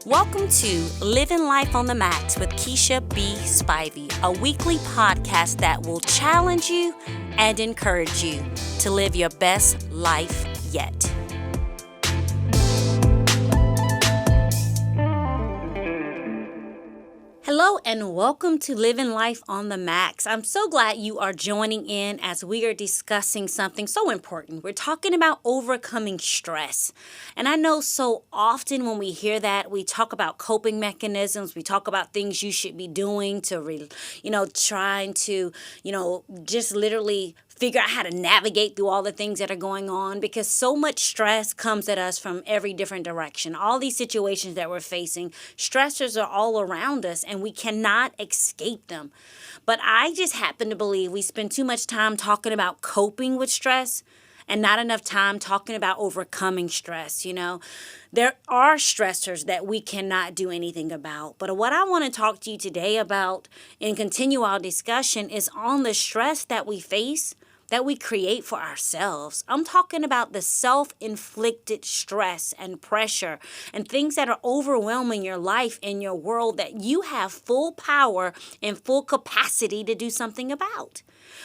Welcome to Living Life on the Max with Keisha B. Spivey, a weekly podcast that will challenge you and encourage you to live your best life yet. Hello and welcome to Living Life on the Max. I'm so glad you are joining in as we are discussing something so important. We're talking about overcoming stress. And I know so often when we hear that, we talk about coping mechanisms. We talk about things you should be doing to, trying to, just literally figure out how to navigate through all the things that are going on, because so much stress comes at us from every different direction. All these situations that we're facing, stressors are all around us and we cannot escape them. But I just happen to believe we spend too much time talking about coping with stress and not enough time talking about overcoming stress. There are stressors that we cannot do anything about. But what I want to talk to you today about and continue our discussion is on the stress that we face, that we create for ourselves. I'm talking about the self-inflicted stress and pressure and things that are overwhelming your life and your world that you have full power and full capacity to do something about.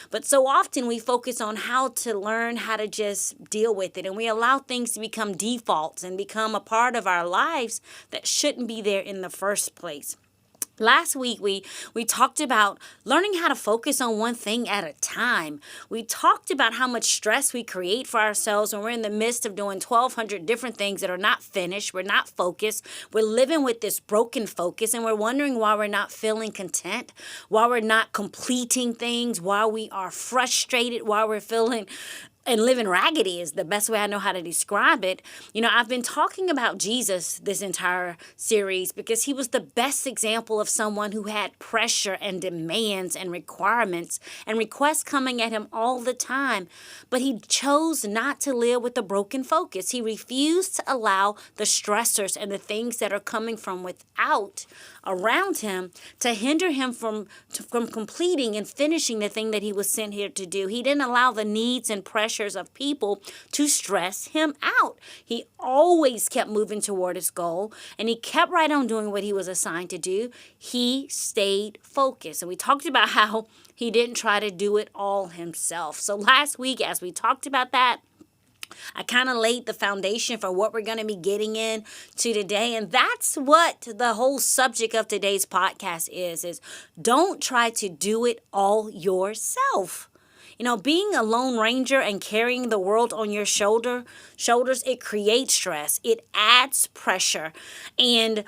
But so often we focus on how to learn how to just deal with it, and we allow things to become defaults and become a part of our lives that shouldn't be there in the first place. Last week, we talked about learning how to focus on one thing at a time. We talked about how much stress we create for ourselves when we're in the midst of doing 1,200 different things that are not finished. We're not focused. We're living with this broken focus, and we're wondering why we're not feeling content, why we're not completing things, why we are frustrated, why we're feeling and living raggedy is the best way I know how to describe it. I've been talking about Jesus this entire series because he was the best example of someone who had pressure and demands and requirements and requests coming at him all the time. But he chose not to live with a broken focus. He refused to allow the stressors and the things that are coming from without around him to hinder him from completing and finishing the thing that he was sent here to do. He didn't allow the needs and pressures of people to stress him out. He always kept moving toward his goal, and he kept right on doing what he was assigned to do. He stayed focused. And we talked about how he didn't try to do it all himself. So last week, as we talked about that, I kind of laid the foundation for what we're going to be getting into today. And that's what the whole subject of today's podcast is don't try to do it all yourself. Being a lone ranger and carrying the world on your shoulders, it creates stress. It adds pressure. And,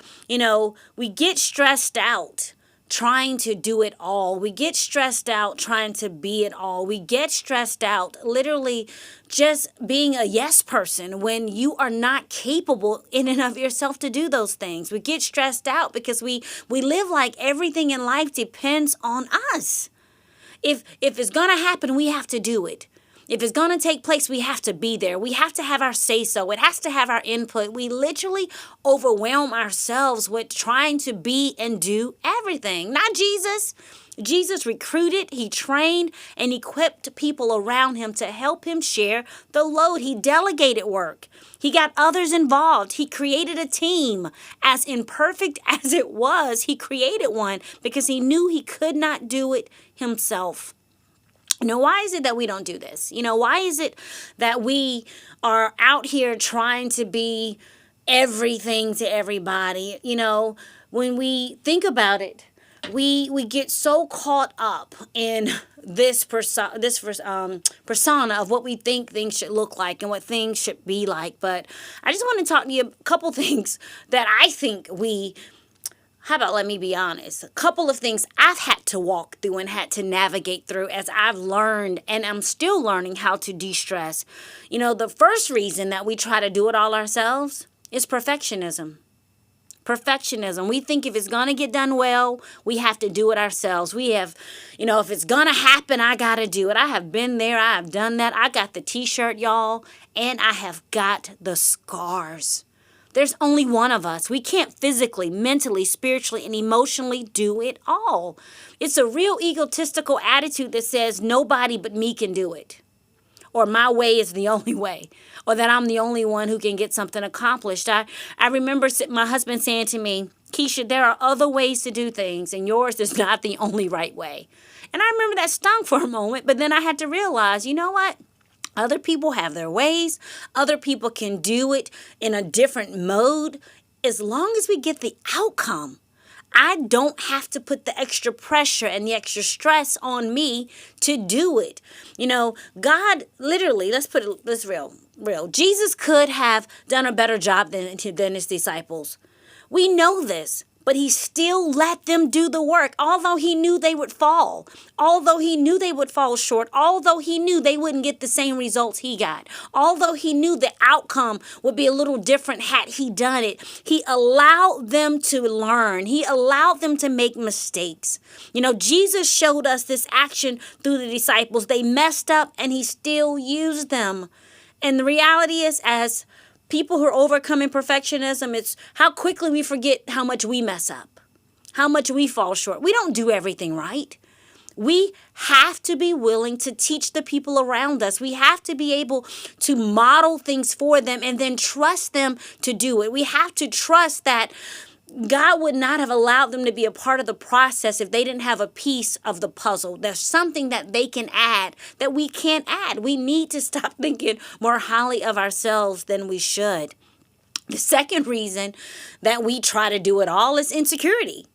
we get stressed out trying to do it all. We get stressed out trying to be it all. We get stressed out literally just being a yes person when you are not capable in and of yourself to do those things. We get stressed out because we live like everything in life depends on us. If it's going to happen, we have to do it. If it's going to take place, we have to be there. We have to have our say-so. It has to have our input. We literally overwhelm ourselves with trying to be and do everything. Not Jesus. Jesus recruited, he trained, and equipped people around him to help him share the load. He delegated work. He got others involved. He created a team. As imperfect as it was, he created one because he knew he could not do it himself. Why is it that we don't do this? Why is it that we are out here trying to be everything to everybody? When we think about it, we get so caught up in this persona of what we think things should look like and what things should be like. But I just want to talk to you a couple things that I think let me be honest. A couple of things I've had to walk through and had to navigate through as I've learned, and I'm still learning how to de-stress. The first reason that we try to do it all ourselves is perfectionism. Perfectionism. We think if it's going to get done well, we have to do it ourselves. We have, if it's going to happen, I got to do it. I have been there. I have done that. I got the t-shirt, y'all, and I have got the scars. There's only one of us. We can't physically, mentally, spiritually, and emotionally do it all. It's a real egotistical attitude that says nobody but me can do it. or my way is the only way, or that I'm the only one who can get something accomplished. I remember my husband saying to me, Keisha, there are other ways to do things, and yours is not the only right way. And I remember that stung for a moment, but then I had to realize, you know what? Other people have their ways. Other people can do it in a different mode. As long as we get the outcome, I don't have to put the extra pressure and the extra stress on me to do it. God literally, let's put it this real. Jesus could have done a better job than his disciples. We know this. But he still let them do the work, although he knew they would fall, although he knew they would fall short, although he knew they wouldn't get the same results he got, although he knew the outcome would be a little different had he done it. He allowed them to learn. He allowed them to make mistakes. Jesus showed us this action through the disciples. They messed up and he still used them. And the reality is, as people who are overcoming perfectionism, it's how quickly we forget how much we mess up, how much we fall short. We don't do everything right. We have to be willing to teach the people around us. We have to be able to model things for them and then trust them to do it. We have to trust that God would not have allowed them to be a part of the process if they didn't have a piece of the puzzle. There's something that they can add that we can't add. We need to stop thinking more highly of ourselves than we should. The second reason that we try to do it all is insecurity.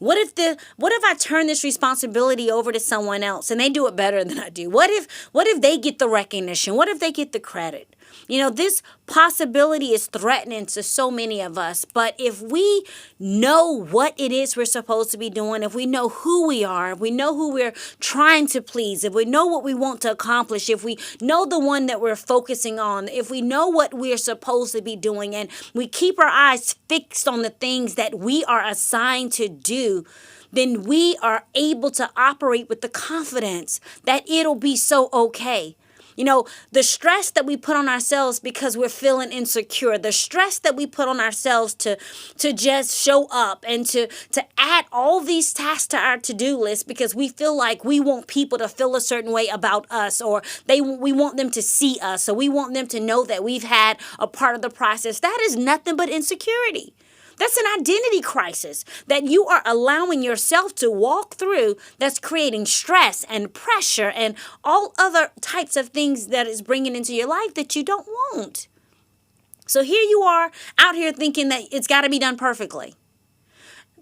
What if I turn this responsibility over to someone else and they do it better than I do? What if they get the recognition? What if they get the credit? This possibility is threatening to so many of us. But if we know what it is we're supposed to be doing, if we know who we are, if we know who we're trying to please, if we know what we want to accomplish, if we know the one that we're focusing on, if we know what we're supposed to be doing, and we keep our eyes fixed on the things that we are assigned to do, then we are able to operate with the confidence that it'll be so okay. The stress that we put on ourselves because we're feeling insecure, the stress that we put on ourselves to just show up and to add all these tasks to our to-do list because we feel like we want people to feel a certain way about us, or we want them to see us, or we want them to know that we've had a part of the process. That is nothing but insecurity. That's an identity crisis that you are allowing yourself to walk through, that's creating stress and pressure and all other types of things that is bringing into your life that you don't want. So here you are out here thinking that it's got to be done perfectly.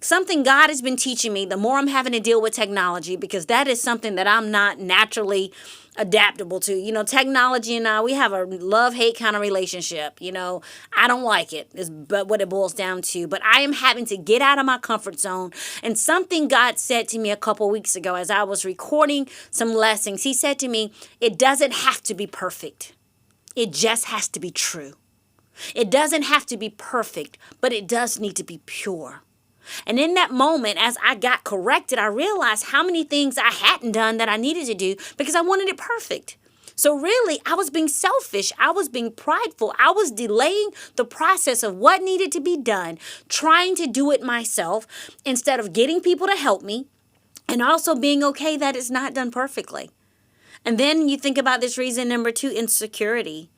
Something God has been teaching me, the more I'm having to deal with technology, because that is something that I'm not naturally adaptable to. Technology and I, we have a love-hate kind of relationship. I don't like it, is but what it boils down to. But I am having to get out of my comfort zone. And something God said to me a couple weeks ago as I was recording some lessons, he said to me, it doesn't have to be perfect. It just has to be true. It doesn't have to be perfect, but it does need to be pure. And in that moment, as I got corrected, I realized how many things I hadn't done that I needed to do because I wanted it perfect. So really, I was being selfish. I was being prideful. I was delaying the process of what needed to be done, trying to do it myself instead of getting people to help me, and also being okay that it's not done perfectly. And then you think about this reason number 2, insecurity.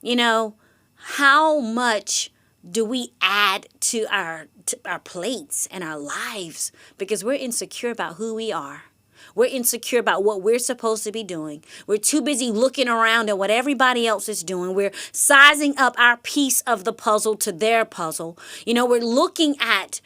How much do we add to our plates and our lives because we're insecure about who we are? We're insecure about what we're supposed to be doing. We're too busy looking around at what everybody else is doing. We're sizing up our piece of the puzzle to their puzzle. We're looking at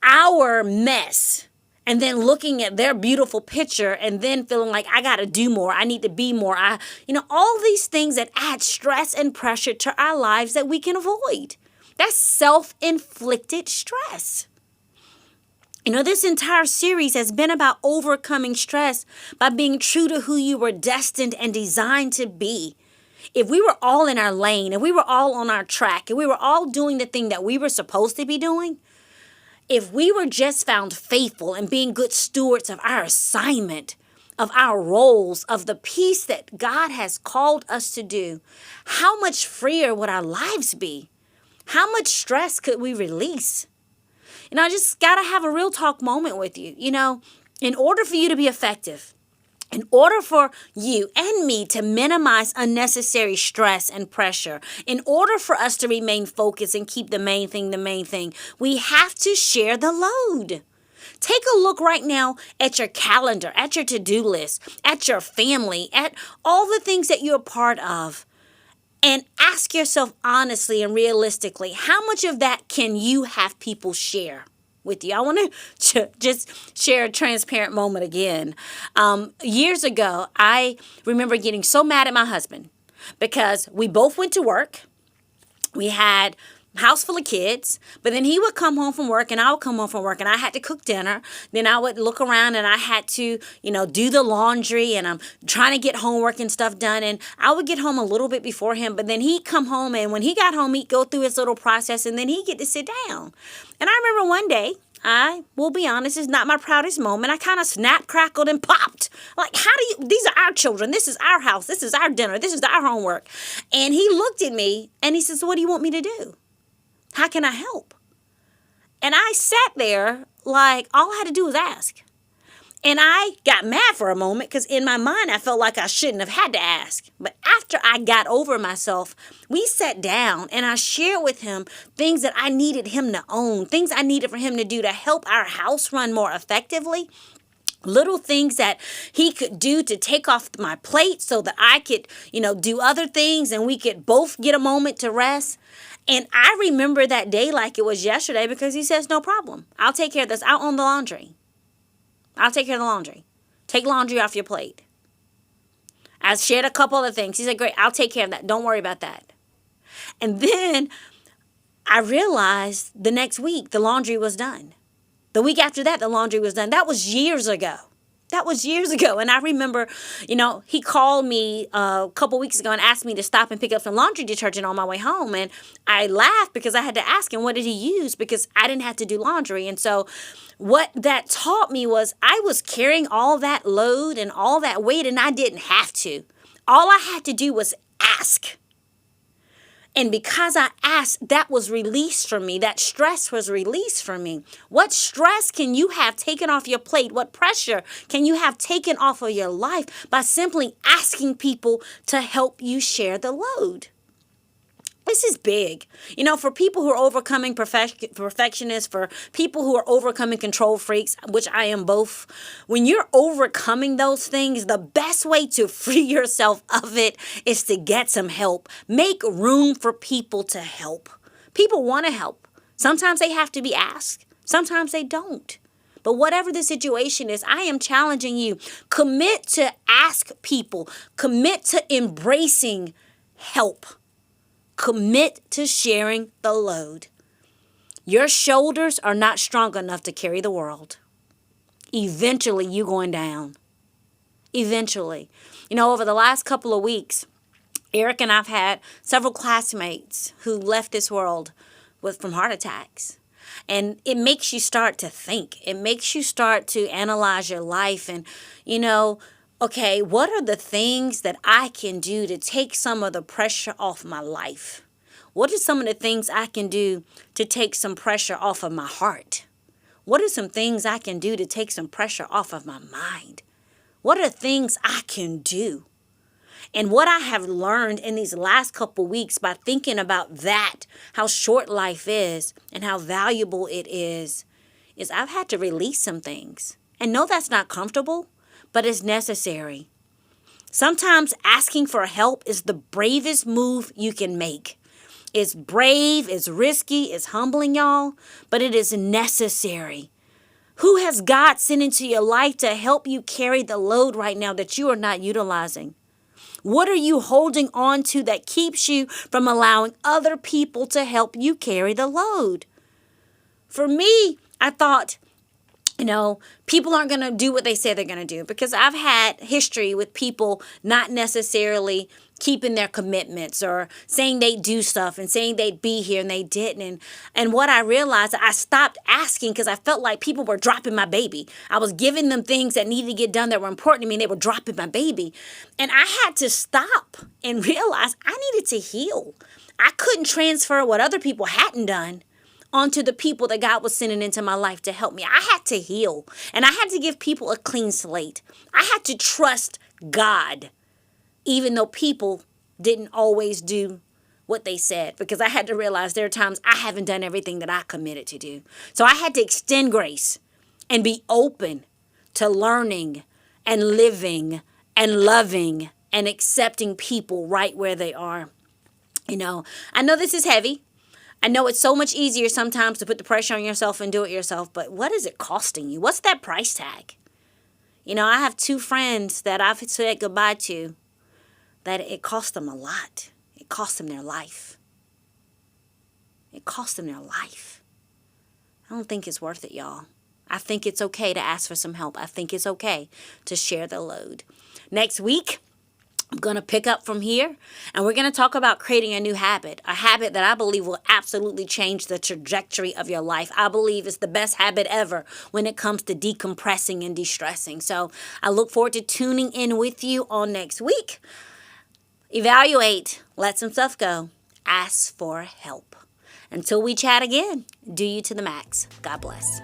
our mess and then looking at their beautiful picture and then feeling like I got to do more. I need to be more. All these things that add stress and pressure to our lives that we can avoid. That's self-inflicted stress. This entire series has been about overcoming stress by being true to who you were destined and designed to be. If we were all in our lane, if we were all on our track, if we were all doing the thing that we were supposed to be doing, if we were just found faithful and being good stewards of our assignment, of our roles, of the piece that God has called us to do, how much freer would our lives be? How much stress could we release? I just got to have a real talk moment with you. In order for you to be effective, In order for you and me to minimize unnecessary stress and pressure, in order for us to remain focused and keep the main thing, we have to share the load. Take a look right now at your calendar, at your to-do list, at your family, at all the things that you're a part of. And ask yourself honestly and realistically, how much of that can you have people share with you? I want to just share a transparent moment again. Years ago, I remember getting so mad at my husband because we both went to work. We had a house full of kids, but then he would come home from work and I would come home from work and I had to cook dinner. Then I would look around and I had to, do the laundry and I'm trying to get homework and stuff done. And I would get home a little bit before him, but then he'd come home and when he got home, he'd go through his little process and then he'd get to sit down. And I remember one day, I will be honest, it's not my proudest moment. I kind of snapped, crackled, and popped. Like, these are our children. This is our house. This is our dinner. This is our homework. And he looked at me and he says, what do you want me to do? How can I help? And I sat there like all I had to do was ask. And I got mad for a moment because in my mind, I felt like I shouldn't have had to ask. But after I got over myself, we sat down and I shared with him things that I needed him to own, things I needed for him to do to help our house run more effectively. Little things that he could do to take off my plate so that I could, do other things and we could both get a moment to rest. And I remember that day like it was yesterday because he says, no problem. I'll take care of this. I'll own the laundry. I'll take care of the laundry. Take laundry off your plate. I shared a couple other things. He said, great, I'll take care of that. Don't worry about that. And then I realized the next week the laundry was done. The week after that, the laundry was done. That was years ago. And I remember, he called me a couple weeks ago and asked me to stop and pick up some laundry detergent on my way home. And I laughed because I had to ask him, what did he use? Because I didn't have to do laundry. And so what that taught me was I was carrying all that load and all that weight and I didn't have to. All I had to do was ask. And because I asked, that was released from me. That stress was released from me. What stress can you have taken off your plate? What pressure can you have taken off of your life by simply asking people to help you share the load? This is big. For people who are overcoming perfectionists, for people who are overcoming control freaks, which I am both, when you're overcoming those things, the best way to free yourself of it is to get some help. Make room for people to help. People want to help. Sometimes they have to be asked. Sometimes they don't. But whatever the situation is, I am challenging you. Commit to ask people. Commit to embracing help. Commit to sharing the load. Your shoulders are not strong enough to carry the world. Eventually, you're going down. Eventually. Over the last couple of weeks, Eric and I've had several classmates who left this world from heart attacks. And it makes you start to think. It makes you start to analyze your life and, okay, what are the things that I can do to take some of the pressure off my life? What are some of the things I can do to take some pressure off of my heart? What are some things I can do to take some pressure off of my mind? What are things I can do? And what I have learned in these last couple weeks by thinking about that, how short life is and how valuable it is I've had to release some things. And no, that's not comfortable. But it's necessary. Sometimes asking for help is the bravest move you can make. It's brave, it's risky, it's humbling, y'all, but it is necessary. Who has God sent into your life to help you carry the load right now that you are not utilizing? What are you holding on to that keeps you from allowing other people to help you carry the load? For me, I thought, people aren't going to do what they say they're going to do because I've had history with people not necessarily keeping their commitments or saying they'd do stuff and saying they'd be here and they didn't. And what I realized, I stopped asking because I felt like people were dropping my baby. I was giving them things that needed to get done that were important to me and they were dropping my baby. And I had to stop and realize I needed to heal. I couldn't transfer what other people hadn't done onto the people that God was sending into my life to help me. I had to heal, and I had to give people a clean slate. I had to trust God, even though people didn't always do what they said, because I had to realize there are times I haven't done everything that I committed to do. So I had to extend grace and be open to learning and living and loving and accepting people right where they are. I know this is heavy. I know it's so much easier sometimes to put the pressure on yourself and do it yourself, but what is it costing you? What's that price tag? I have 2 friends that I've said goodbye to that it cost them a lot. It cost them their life. It cost them their life. I don't think it's worth it, y'all. I think it's okay to ask for some help. I think it's okay to share the load. Next week, I'm going to pick up from here, and we're going to talk about creating a new habit, a habit that I believe will absolutely change the trajectory of your life. I believe it's the best habit ever when it comes to decompressing and de-stressing. So I look forward to tuning in with you on next week. Evaluate, let some stuff go, ask for help. Until we chat again, do you to the max. God bless.